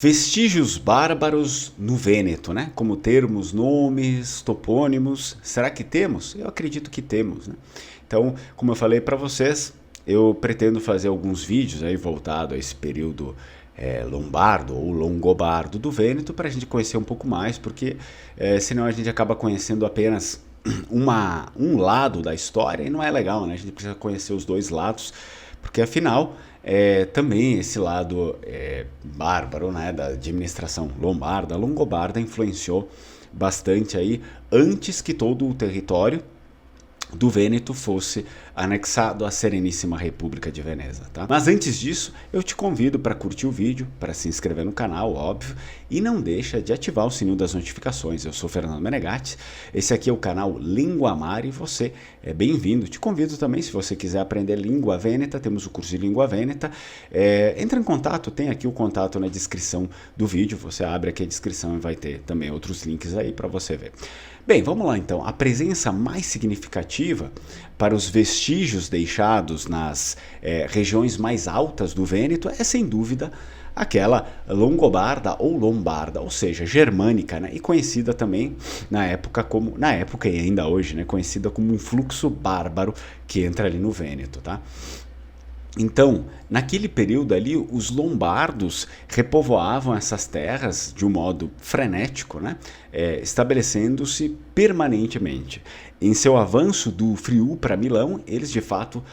Vestígios bárbaros no Vêneto, né? Como termos, nomes, topônimos. Será que temos? Eu acredito que temos, né? Então, como eu falei para vocês, eu pretendo fazer alguns vídeos aí voltado a esse período lombardo ou longobardo do Vêneto para a gente conhecer um pouco mais, porque senão a gente acaba conhecendo apenas um lado da história e não é legal, né? A gente precisa conhecer os dois lados, porque afinal também esse lado bárbaro, né, da administração lombarda, longobarda, influenciou bastante aí antes que todo o território do Vêneto fosse anexado à Sereníssima República de Veneza, tá? Mas antes disso, eu te convido para curtir o vídeo, para se inscrever no canal, óbvio, e não deixa de ativar o sininho das notificações. Eu sou Fernando Menegatti, esse aqui é o canal Linguamar e você é bem-vindo. Te convido também, se você quiser aprender língua vêneta, temos o curso de língua vêneta, entra em contato, tem aqui o contato na descrição do vídeo, você abre aqui a descrição e vai ter também outros links aí para você ver. Bem, vamos lá então. A presença mais significativa para os vestígios deixados nas regiões mais altas do Vêneto é, sem dúvida, aquela longobarda ou lombarda, ou seja, germânica, né? E conhecida também na época e ainda hoje, né? Conhecida como um fluxo bárbaro que entra ali no Vêneto, tá? Então, naquele período ali, os lombardos repovoavam essas terras de um modo frenético, né? Estabelecendo-se permanentemente. Em seu avanço do Friul para Milão, eles de fato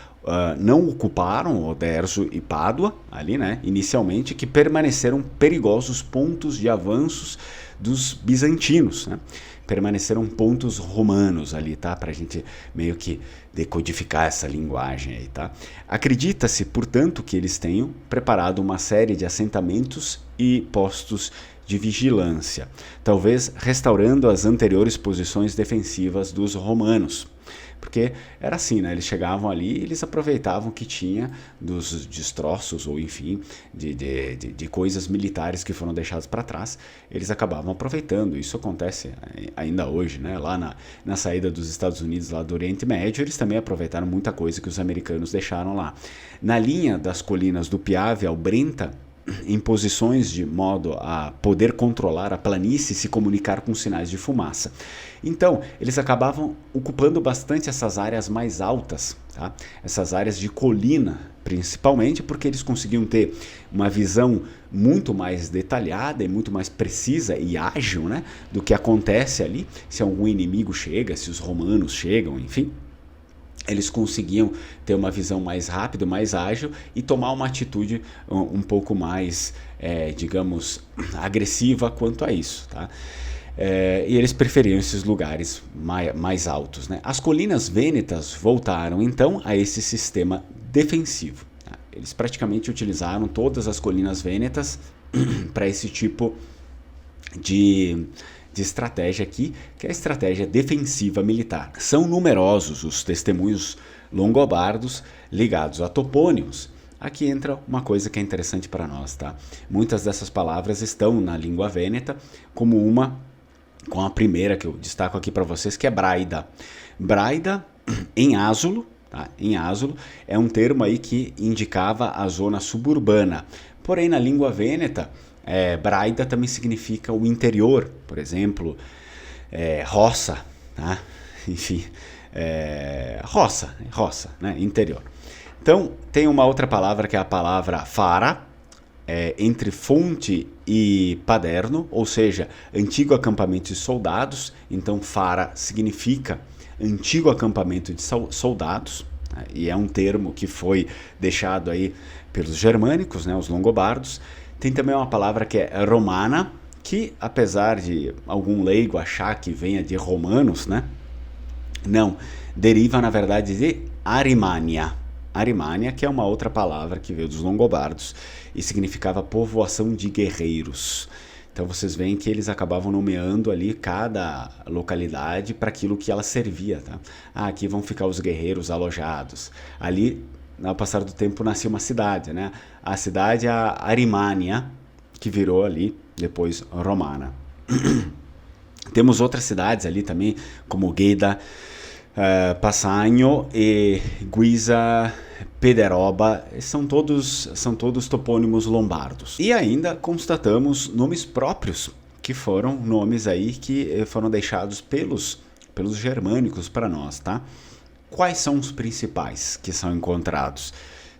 não ocuparam Oderzo e Pádua, ali, né? Inicialmente, que permaneceram perigosos pontos de avanços dos bizantinos, né? Permaneceram pontos romanos ali, tá? Pra gente meio que decodificar essa linguagem aí, tá? Acredita-se, portanto, que eles tenham preparado uma série de assentamentos e postos de vigilância, talvez restaurando as anteriores posições defensivas dos romanos. Porque era assim, né? Eles chegavam ali e eles aproveitavam o que tinha dos destroços ou, enfim, de coisas militares que foram deixadas para trás. Eles acabavam aproveitando. Isso acontece ainda hoje, né? Lá na saída dos Estados Unidos, lá do Oriente Médio, eles também aproveitaram muita coisa que os americanos deixaram lá. Na linha das colinas do Piave ao Brenta, em posições de modo a poder controlar a planície e se comunicar com sinais de fumaça. Então, eles acabavam ocupando bastante essas áreas mais altas, tá? Essas áreas de colina, principalmente porque eles conseguiam ter uma visão muito mais detalhada e muito mais precisa e ágil, né, do que acontece ali, se algum inimigo chega, se os romanos chegam, enfim. Eles conseguiam ter uma visão mais rápida, mais ágil e tomar uma atitude um pouco mais, digamos, agressiva quanto a isso, tá? E eles preferiam esses lugares mais altos, né? As colinas vênetas voltaram, então, a esse sistema defensivo, tá? Eles praticamente utilizaram todas as colinas vênetas para esse tipo de estratégia aqui, que é a estratégia defensiva militar. São numerosos os testemunhos longobardos ligados a topônimos. Aqui entra uma coisa que é interessante para nós, tá? Muitas dessas palavras estão na língua vêneta, com a primeira que eu destaco aqui para vocês, que é Braida. Braida, em Ázulo, tá? Em Ázulo, é um termo aí que indicava a zona suburbana. Porém, na língua vêneta, Braida também significa o interior, por exemplo, roça, tá? Enfim, roça, né? Interior. Então, tem uma outra palavra que é a palavra fara, entre Fonte e Paderno, ou seja, antigo acampamento de soldados. Então, fara significa antigo acampamento de soldados, né? E é um termo que foi deixado aí pelos germânicos, né? Os longobardos. Tem também uma palavra que é romana, que apesar de algum leigo achar que venha de romanos, né? Não, deriva na verdade de Arimânia. Arimânia, que é uma outra palavra que veio dos longobardos e significava povoação de guerreiros. Então vocês veem que eles acabavam nomeando ali cada localidade para aquilo que ela servia, tá? Aqui vão ficar os guerreiros alojados. Ali, ao passar do tempo, nasceu uma cidade, né? A cidade é a Arimânia, que virou ali depois romana. Temos outras cidades ali também, como Gueda, Passagno e Guisa Pederoba são todos topônimos lombardos. E ainda constatamos nomes próprios, que foram nomes aí que foram deixados pelos germânicos para nós, tá? Quais são os principais que são encontrados?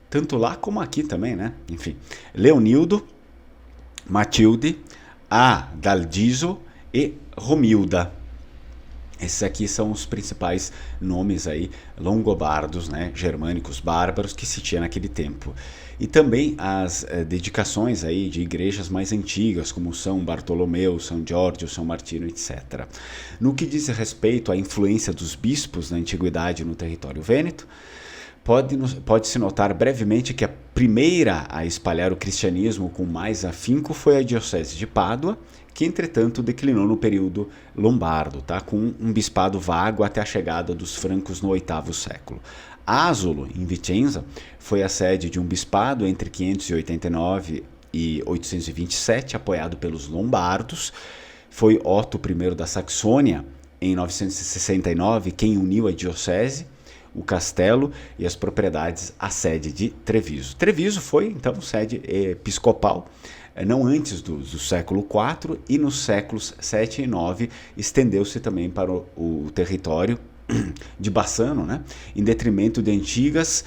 Tanto lá como aqui também, né? Enfim, Leonildo, Matilde, Adalgiso e Romilda. Esses aqui são os principais nomes aí longobardos, né, germânicos bárbaros que se tinha naquele tempo. E também as dedicações aí de igrejas mais antigas, como São Bartolomeu, São Giorgio, São Martino, etc. No que diz respeito à influência dos bispos na antiguidade no território vêneto, pode-se notar brevemente que a primeira a espalhar o cristianismo com mais afinco foi a diocese de Pádua, que entretanto declinou no período lombardo, tá? Com um bispado vago até a chegada dos francos no VIII século. Asolo, em Vicenza, foi a sede de um bispado entre 589 e 827, apoiado pelos lombardos. Foi Otto I da Saxônia, em 969, quem uniu a diocese, o castelo e as propriedades à sede de Treviso. Treviso foi, então, sede episcopal, não antes do século IV, e nos séculos 7 e 9 estendeu-se também para o território de Bassano, né, em detrimento de antigas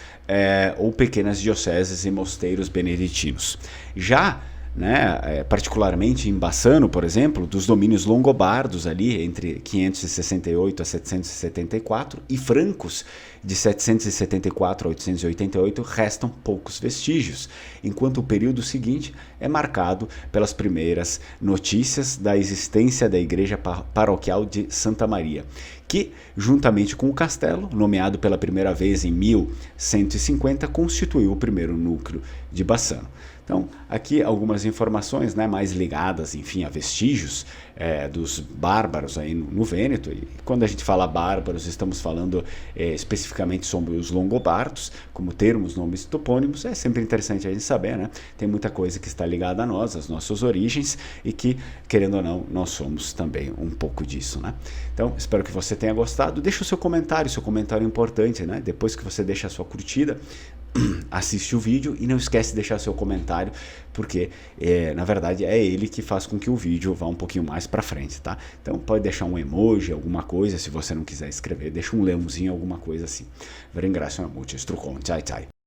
ou pequenas dioceses e mosteiros beneditinos. Já, né, particularmente em Bassano, por exemplo, dos domínios longobardos ali entre 568 a 774 e francos de 774 a 888 restam poucos vestígios, enquanto o período seguinte é marcado pelas primeiras notícias da existência da igreja paroquial de Santa Maria, que, juntamente com o castelo, nomeado pela primeira vez em 1150, constituiu o primeiro núcleo de Bassano. Então, aqui algumas informações, né, mais ligadas, enfim, a vestígios dos bárbaros aí no Vêneto. E quando a gente fala bárbaros, estamos falando especificamente sobre os longobardos, como termos, nomes topônimos. É sempre interessante a gente saber, né? Tem muita coisa que está ligada a nós, às nossas origens, e que, querendo ou não, nós somos também um pouco disso, né? Então, espero que você tenha gostado. Deixa o seu comentário é importante, né? Depois que você deixa a sua curtida, assiste o vídeo e não esquece de deixar seu comentário, porque na verdade é ele que faz com que o vídeo vá um pouquinho mais para frente, tá? Então pode deixar um emoji, alguma coisa, se você não quiser escrever, deixa um leãozinho, alguma coisa assim. Vi ringrazio molto, strucon, ciao ciao.